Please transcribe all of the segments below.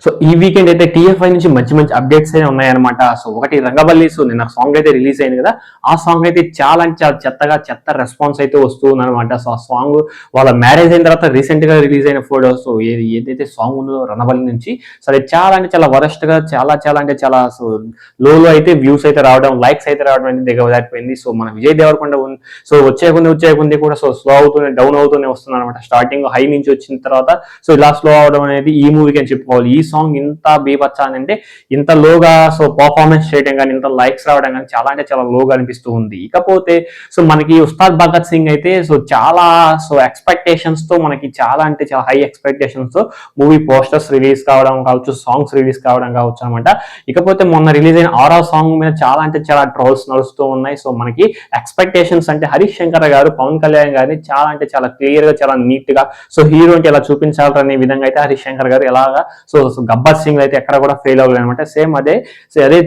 So ఈ weekend అయితే TFI నుంచి మంచి మంచి అప్డేట్స్ అయితే ఉన్నాయన్నమాట. సో ఒకటి రంగబల్లి, సో నిన్న సాంగ్ అయితే రిలీజ్ అయింది కదా, ఆ సాంగ్ అయితే చాలా అంటే చాలా చెత్త రెస్పాన్స్ అయితే వస్తూ ఉందన్నమాట. సో ఆ సాంగ్ వాళ్ళ మ్యారేజ్ అయిన తర్వాత రీసెంట్ గా రిలీజ్ అయిన ఫోటో, సో ఏదైతే సాంగ్ ఉందో రణబల్లి నుంచి, సో అది చాలా అంటే చాలా వరస్ట్ గా చాలా అంటే చాలా సో లో అయితే వ్యూస్ అయితే రావడం, లైక్స్ అయితే రావడం అనేది దిగజారిపోయింది. సో మన విజయ్ దేవరకొండ సో వచ్చే కొంది కూడా సో స్లో అవుతూనే డౌన్ అవుతూనే వస్తుంది అనమాట. స్టార్టింగ్ హై నుంచి వచ్చిన తర్వాత సో ఇలా స్లో అవడం అనేది ఈ మూవీకి అని చెప్పుకోవాలి. ఈ సాంగ్ ఇంత బీభత్సా అంటే ఇంత లోగా సో పర్ఫార్మెన్స్ చేయడం కానీ, ఇంత లైక్స్ రావడం కానీ చాలా అంటే చాలా లోగా అనిపిస్తూ ఉంది. ఇకపోతే సో మనకి ఉస్తాద్ భగత్ సింగ్ అయితే సో చాలా సో ఎక్స్పెక్టేషన్స్ తో, మనకి చాలా అంటే చాలా హై ఎక్స్పెక్టేషన్స్ తో మూవీ పోస్టర్స్ రిలీజ్ కావడం కావచ్చు, సాంగ్స్ రిలీజ్ కావడం కావచ్చు అనమాట. ఇకపోతే మొన్న రిలీజ్ అయిన ఆరా సాంగ్ మీద చాలా అంటే చాలా ట్రోల్స్ నడుస్తూ ఉన్నాయి. సో మనకి ఎక్స్పెక్టేషన్స్ అంటే హరీష్ శంకర్ గారు పవన్ కళ్యాణ్ గారిని చాలా అంటే చాలా క్లియర్ గా, చాలా నీట్ గా సో హీరో అంటే ఎలా చూపించాలనే విధంగా అయితే హరీష్ శంకర్ గారు ఎలాగా సో గబ్బర్ సింగ్ అయితే ఎక్కడ కూడా ఫెయిల్ అవ్వలేదు అనమాట. సేమ్ అదే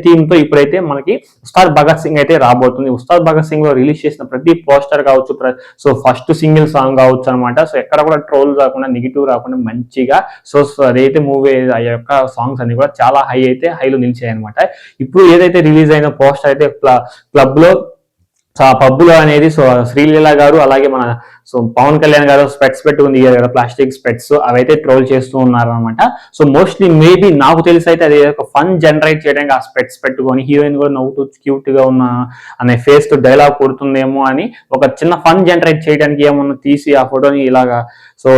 థీమ్ తో ఇప్పుడైతే మనకి ఉస్తాద్ భగత్ సింగ్ అయితే రాబోతుంది. ఉస్తాద్ భగత్ సింగ్ లో రిలీజ్ చేసిన ప్రతి పోస్టర్ కావచ్చు, సో ఫస్ట్ సింగిల్ సాంగ్ కావచ్చు అనమాట. సో ఎక్కడ కూడా ట్రోల్ రాకుండా, నెగిటివ్ రాకుండా మంచిగా సో అదైతే మూవీ ఆ యొక్క సాంగ్స్ అన్ని కూడా చాలా హైలో నిలిచాయి అనమాట. ఇప్పుడు ఏదైతే రిలీజ్ అయిన పోస్టర్ అయితే క్లబ్ లో ఆ పబ్బులో అనేది సో శ్రీలీల గారు అలాగే మన సో పవన్ కళ్యాణ్ గారు స్పెట్స్ పెట్టుకుంది కదా, ప్లాస్టిక్ స్పెట్స్, అవైతే ట్రోల్ చేస్తూ ఉన్నారు అనమాట. సో మోస్ట్లీ మేబీ నాకు తెలిసి అయితే అది ఒక ఫన్ జనరేట్ చేయడానికి ఆ స్పెట్స్ పెట్టుకొని హీరోయిన్ కూడా నవ్వుతూ క్యూట్ గా ఉన్న అనే ఫేస్ తో డైలాగ్ కొడుతుందేమో అని ఒక చిన్న ఫన్ జనరేట్ చేయడానికి ఏమన్నా తీసి ఆ ఫోటోని ఇలాగా సో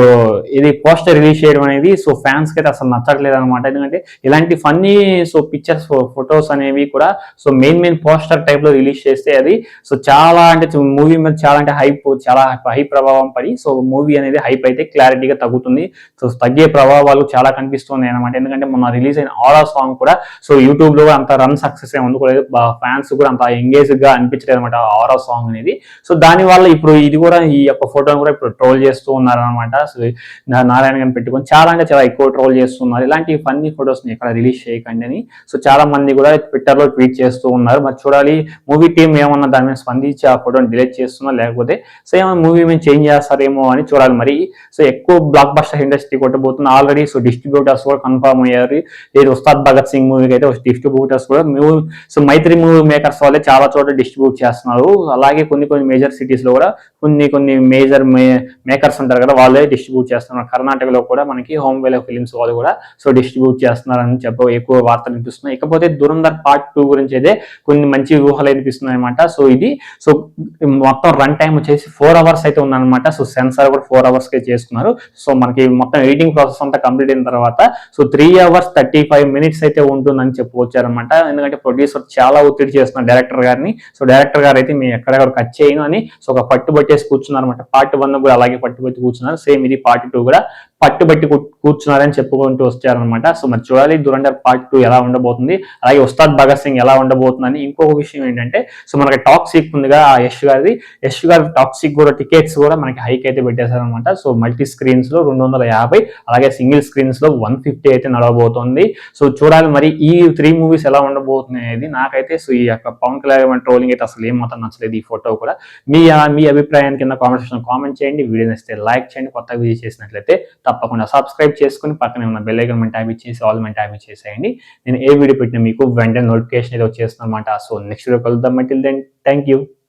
ఇది పోస్టర్ రిలీజ్ చేయడం అనేది సో ఫ్యాన్స్ కి అయితే అసలు నచ్చట్లేదు అనమాట. ఎందుకంటే ఇలాంటి ఫన్నీ సో పిక్చర్స్, ఫొటోస్ అనేవి కూడా సో మెయిన్ పోస్టర్ టైప్ లో రిలీజ్ చేస్తే అది సో చాలా అంటే మూవీ మీద చాలా అంటే చాలా హై ప్రభావం పడి సో మూవీ అనేది హైప్ అయితే క్లారిటీగా తగ్గుతుంది. సో తగ్గే ప్రభావాలు చాలా కనిపిస్తున్నాయి అనమాట. ఎందుకంటే మొన్న రిలీజ్ అయిన ఆరా సాంగ్ కూడా సో యూట్యూబ్ లో అంత రన్ సక్సెస్ అందుకోలేదు, ఫ్యాన్స్ కూడా అంత ఎంగేజ్ గా అనిపించలేదు అనమాట ఆరా సాంగ్ అనేది. సో దాని వల్ల ఇప్పుడు ఇది కూడా ఈ యొక్క ఫోటోని కూడా ఇప్పుడు ట్రోల్ చేస్తూ ఉన్నారు అనమాట. సో నారాయణ గారిని పెట్టుకొని చాలా అంటే చాలా ఎక్కువ ట్రోల్ చేస్తున్నారు. ఇలాంటి ఫన్నీ ఫొటోస్ ని ఎక్కడ రిలీజ్ చేయకండి అని సో చాలా మంది కూడా ట్విట్టర్ లో ట్వీట్ చేస్తూ ఉన్నారు. మరి చూడాలి మూవీ టీం ఏమన్నా దాని మీద స్పందించి ఆ ఫోటోని డిలీట్ చేస్తున్నా, లేకపోతే సో ఏమైనా మూవీ మీద చేంజ్ చేస్తారేమో అని చూడాలి. మరి సో ఎక్కువ బ్లాక్ బస్టర్ ఇండస్ట్రీ కొట్టబోతుంది ఆల్రెడీ. సో డిస్ట్రిబ్యూటర్స్ కూడా కన్ఫర్మ్ అయ్యారు. ఏది ఉస్తాద్ భగత్ సింగ్ మూవీకి అయితే డిస్ట్రిబ్యూటర్స్ కూడా సో మైత్రి మూవీ మేకర్స్ వాళ్ళే చాలా చోట్ల డిస్ట్రిబ్యూట్ చేస్తున్నారు. అలాగే కొన్ని మేజర్ సిటీస్ లో కూడా కొన్ని మేజర్ మేకర్స్ ఉంటారు కదా, వాళ్ళే డిస్ట్రిబ్యూట్ చేస్తున్నారు. కర్ణాటకలో కూడా మనకి హోమ్ వేల్ ఫిలిమ్స్ వాళ్ళు కూడా సో డిస్ట్రిబ్యూట్ చేస్తున్నారని ఎక్కువ వార్తలు వినిపిస్తున్నాయి. ఇకపోతే దురంధర్ పార్ట్ 2 గురించి అయితే కొన్ని మంచి ఊహలు వినిపిస్తున్నాయి అనమాట. సో ఇది సో మొత్తం రన్ టైం వచ్చేసి 4 hours అయితే ఉందన్నమాట. సో సెన్సార్ కూడా 4 hours కే చేసుకున్నారు. సో మనకి మొత్తం ఎడిటింగ్ ప్రాసెస్ అంతా కంప్లీట్ అయిన తర్వాత సో 3 hours 35 minutes అయితే ఉంటుందని చెప్పుకొచ్చారనమాట. ఎందుకంటే ప్రొడ్యూసర్ చాలా ఒత్తిడి చేస్తున్నారు డైరెక్టర్ గారిని. సో డైరెక్టర్ గారు అయితే మీ ఎక్కడెక్కడ కట్ చేయను అని సో ఒక పట్టుబట్టేసి కూర్చున్నారు అనమాట. పార్ట్ 1 కూడా అలాగే పట్టుబట్టి కూర్చున్నారు. సేమ్ ఇది పార్ట్ 2 కూడా పట్టుబట్టి కూర్చున్నారని చెప్పుకుంటూ వచ్చారనమాట. సో మరి చూడాలి దురంధర్ పార్ట్ 2 ఎలా ఉండబోతుంది, అలాగే ఉస్తాద్ భగత్ సింగ్ ఎలా ఉండబోతుందని. ఇంకొక విషయం ఏంటంటే సో మనకి టాక్సిక్ ఉందిగా యశ్ గారి టాక్సిక్ కూడా టికెట్స్ కూడా మనకి హైక్ అయితే పెట్టేశారనమాట. సో మల్టీ స్క్రీన్స్ లో 250, అలాగే సింగిల్ స్క్రీన్స్ లో 150 అయితే నడవబోతుంది. సో చూడాలి మరి ఈ 3 movies ఎలా ఉండబోతుంది అనేది. నాకైతే సో ఈ యొక్క పవన్ కళ్యాణ్ ట్రోలింగ్ అయితే అసలు ఏం మాత్రం నచ్చలేదు. ఈ ఫోటో కూడా మీ అభిప్రాయాన్ని కింద కామెంట్ సెక్షన్ కామెంట్ చేయండి. వీడియో నచ్చితే లైక్ చేయండి. కొత్తగా వీడియో చేసినట్లయితే తప్పకుండా సబ్స్క్రైబ్ చేసుకుని పక్కనే ఉన్న బెల్ ఐకాన్ మీద ట్యాప్ ఇచ్చేసి ఆల్ మీద ట్యాప్ ఇచ్చేసేయండి. నేను ఏ వీడియో పెట్టినా మీకు వెంటనే నోటిఫికేషన్ అయితే వచ్చేస్తుంది అనమాట. సో నెక్స్ట్ వీడియో కలుద్దాం. Till then thank you.